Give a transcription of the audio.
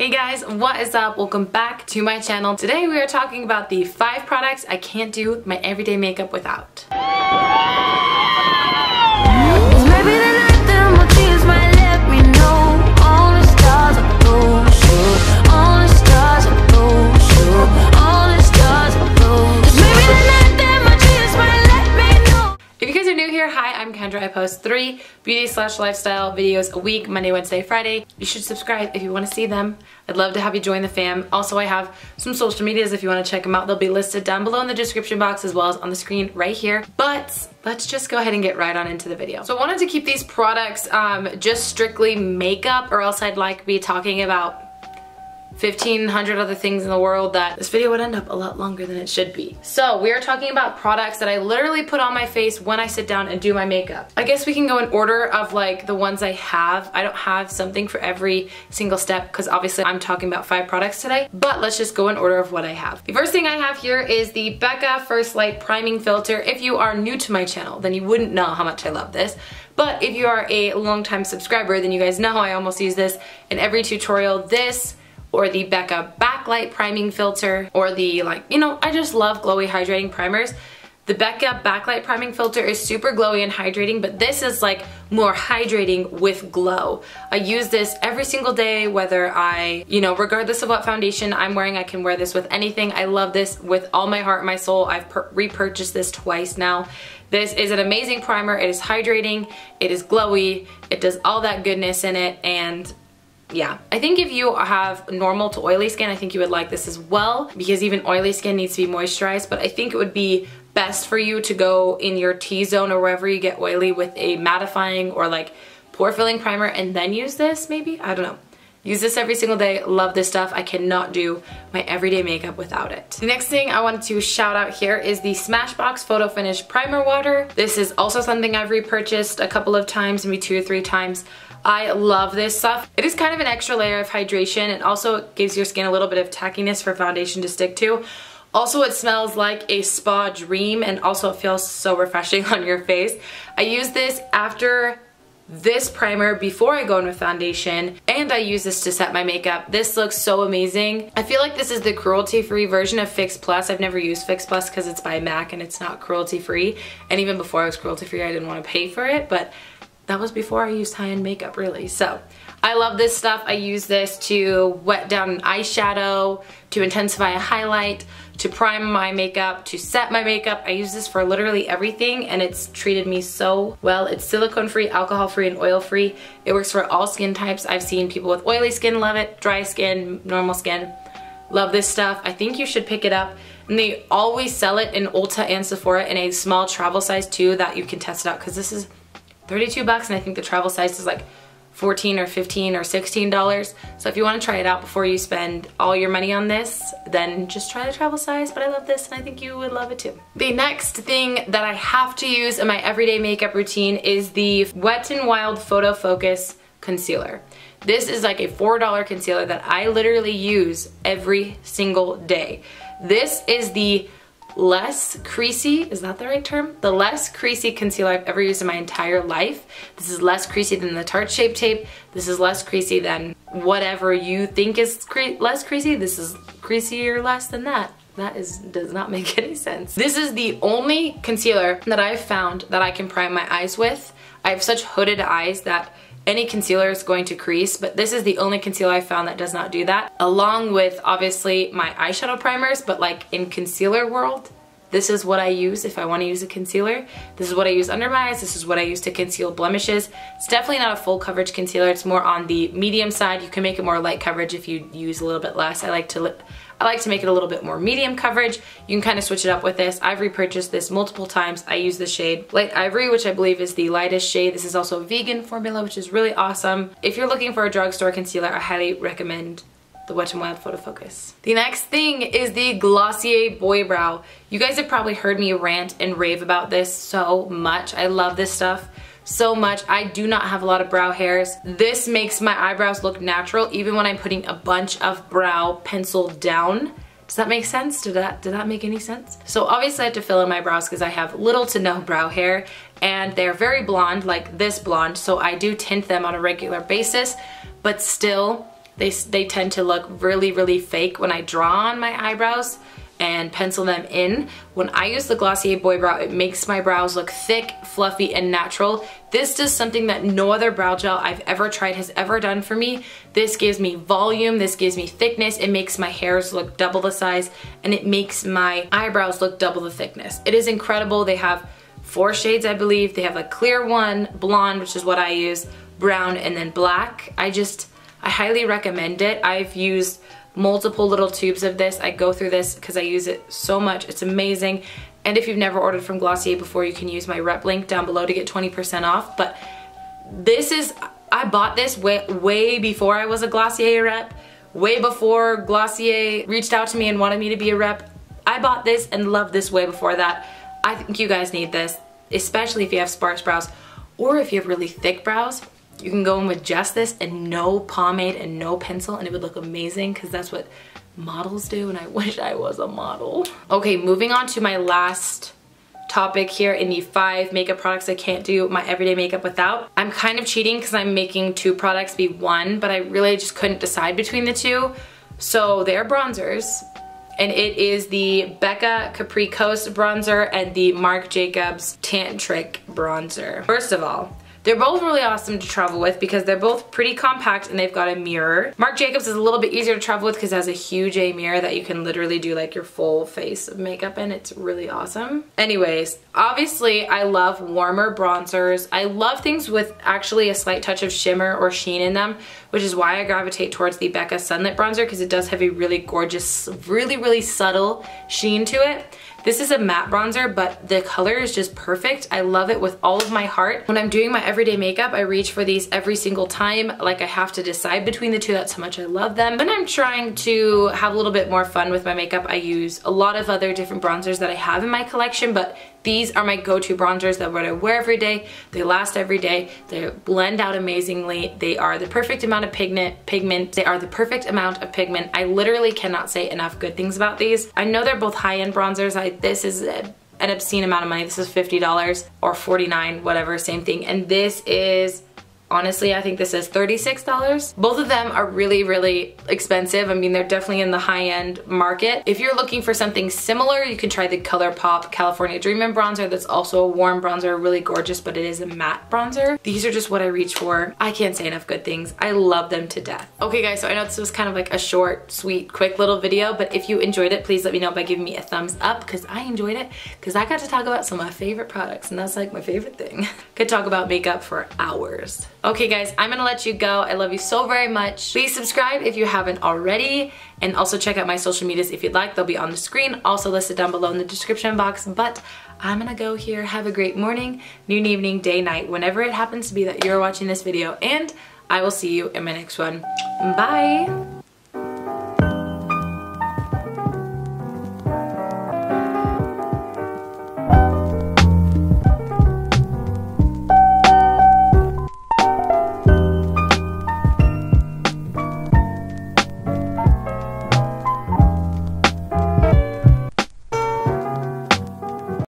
Hey guys, what is up? Welcome back to my channel. Today we are talking about the 5 products I can't do my everyday makeup without. If you guys are new here, hi, I'm Kendra. I post 3 beauty/lifestyle videos a week, Monday, Wednesday, Friday. You should subscribe if you want to see them. I'd love to have you join the fam. Also, I have some social medias if you want to check them out. They'll be listed down below in the description box as well as on the screen right here. But let's just go ahead and get right on into the video. So I wanted to keep these products just strictly makeup, or else I'd like to be talking about 1,500 other things in the world that this video would end up a lot longer than it should be. So we are talking about products that I literally put on my face when I sit down and do my makeup. I guess we can go in order of like the ones I have. I don't have something for every single step because obviously I'm talking about 5 products today, but let's just go in order of what I have. The first thing I have here is the Becca First Light Priming Filter. If you are new to my channel, then you wouldn't know how much I love this. But if you are a longtime subscriber, then you guys know I almost use this in every tutorial. This, or the Becca Backlight Priming Filter, or the I just love glowy hydrating primers. The Becca Backlight Priming Filter is super glowy and hydrating, but this is like more hydrating with glow. I use this every single day, whether regardless of what foundation I'm wearing, I can wear this with anything. I love this with all my heart and my soul. I've repurchased this twice now. This is an amazing primer. It is hydrating, it is glowy, it does all that goodness in it, and yeah, I think if you have normal to oily skin, I think you would like this as well, because even oily skin needs to be moisturized, but I think it would be best for you to go in your T-zone or wherever you get oily with a mattifying or like pore filling primer and then use this maybe? I don't know. Use this every single day. Love this stuff. I cannot do my everyday makeup without it. The next thing I wanted to shout out here is the Smashbox Photo Finish Primer Water. This is also something I've repurchased a couple of times, maybe 2 or 3 times. I love this stuff. It is kind of an extra layer of hydration. It also gives your skin a little bit of tackiness for foundation to stick to. Also, it smells like a spa dream, and also it feels so refreshing on your face. I use this after this primer before I go in with foundation, and I use this to set my makeup. This looks so amazing. I feel like this is the cruelty-free version of Fix Plus. I've never used Fix Plus because it's by MAC and it's not cruelty-free. And even before I was cruelty-free, I didn't want to pay for it, but that was before I used high-end makeup, really. So I love this stuff. I use this to wet down an eyeshadow, to intensify a highlight, to prime my makeup, to set my makeup. I use this for literally everything, and it's treated me so well. It's silicone-free, alcohol-free, and oil-free. It works for all skin types. I've seen people with oily skin love it, dry skin, normal skin. Love this stuff. I think you should pick it up. And they always sell it in Ulta and Sephora in a small travel size too, that you can test it out, because this is 32 bucks, and I think the travel size is like $14 or $15 or $16. So if you want to try it out before you spend all your money on this, then just try the travel size. But I love this, and I think you would love it too. The next thing that I have to use in my everyday makeup routine is the Wet n Wild Photo Focus Concealer. This is like a $4 concealer that I literally use every single day. This is the less creasy, is that the right term? The less creasy concealer I've ever used in my entire life. This is less creasy than the Tarte Shape Tape. This is less creasy than whatever you think is less creasy. This is creasier less than that. That does not make any sense. This is the only concealer that I've found that I can prime my eyes with. I have such hooded eyes that any concealer is going to crease, but this is the only concealer I found that does not do that. Along with, obviously, my eyeshadow primers, but like in concealer world, this is what I use if I want to use a concealer. This is what I use under my eyes. This is what I use to conceal blemishes. It's definitely not a full coverage concealer. It's more on the medium side. You can make it more light coverage if you use a little bit less. I like to make it a little bit more medium coverage. You can kind of switch it up with this. I've repurchased this multiple times. I use the shade Light Ivory, which I believe is the lightest shade. This is also a vegan formula, which is really awesome. If you're looking for a drugstore concealer, I highly recommend the Wet n Wild Photo Focus. The next thing is the Glossier Boy Brow. You guys have probably heard me rant and rave about this so much. I love this stuff so much. I do not have a lot of brow hairs. This makes my eyebrows look natural even when I'm putting a bunch of brow pencil down. Does that make sense? Did that make any sense? So obviously I have to fill in my brows because I have little to no brow hair, and they're very blonde, like this blonde, so I do tint them on a regular basis, but still they tend to look really, really fake when I draw on my eyebrows and pencil them in. When I use the Glossier Boy Brow, it makes my brows look thick, fluffy, and natural. This does something that no other brow gel I've ever tried has ever done for me. This gives me volume, this gives me thickness, it makes my hairs look double the size, and it makes my eyebrows look double the thickness. It is incredible. They have 4 shades, I believe. They have a clear one, blonde, which is what I use, brown, and then black. I highly recommend it. I've used multiple little tubes of this. I go through this because I use it so much. It's amazing. And if you've never ordered from Glossier before, you can use my rep link down below to get 20% off. But this is, I bought this way before I was a Glossier rep, way before Glossier reached out to me and wanted me to be a rep. I bought this and loved this way before that. I think you guys need this, especially if you have sparse brows or if you have really thick brows. You can go in with just this and no pomade and no pencil, and it would look amazing because that's what models do, and I wish I was a model. Okay, moving on to my last topic here in the 5 makeup products I can't do my everyday makeup without. I'm kind of cheating because I'm making 2 products be 1, but I really just couldn't decide between the 2. So they're bronzers, and it is the Becca Capri Coast bronzer and the Marc Jacobs Tantric bronzer. First of all, they're both really awesome to travel with because they're both pretty compact and they've got a mirror. Marc Jacobs is a little bit easier to travel with because it has a huge mirror that you can literally do like your full face of makeup in. It's really awesome. Anyways, obviously I love warmer bronzers. I love things with actually a slight touch of shimmer or sheen in them, which is why I gravitate towards the Becca Sunlit bronzer because it does have a really gorgeous, really, really subtle sheen to it. This is a matte bronzer, but the color is just perfect. I love it with all of my heart. When I'm doing my everyday makeup, I reach for these every single time. Like I have to decide between the 2, that's how much I love them. When I'm trying to have a little bit more fun with my makeup, I use a lot of other different bronzers that I have in my collection, but these are my go-to bronzers that I wear every day. They last every day. They blend out amazingly. They are the perfect amount of pigment. They are the perfect amount of pigment. I literally cannot say enough good things about these. I know they're both high-end bronzers. This is an obscene amount of money. This is $50 or $49, whatever, same thing. And this is, honestly, I think this is $36. Both of them are really, really expensive. I mean, they're definitely in the high-end market. If you're looking for something similar, you can try the ColourPop California Dreamin' bronzer. That's also a warm bronzer, really gorgeous, but it is a matte bronzer. These are just what I reach for. I can't say enough good things. I love them to death. Okay guys, so I know this was kind of like a short, sweet, quick little video, but if you enjoyed it, please let me know by giving me a thumbs up because I enjoyed it because I got to talk about some of my favorite products, and that's like my favorite thing. Could talk about makeup for hours. Okay guys, I'm gonna let you go. I love you so very much. Please subscribe if you haven't already, and also check out my social medias if you'd like. They'll be on the screen, also listed down below in the description box. But I'm gonna go here. Have a great morning, noon, evening, day, night, whenever it happens to be that you're watching this video, and I will see you in my next one. Bye!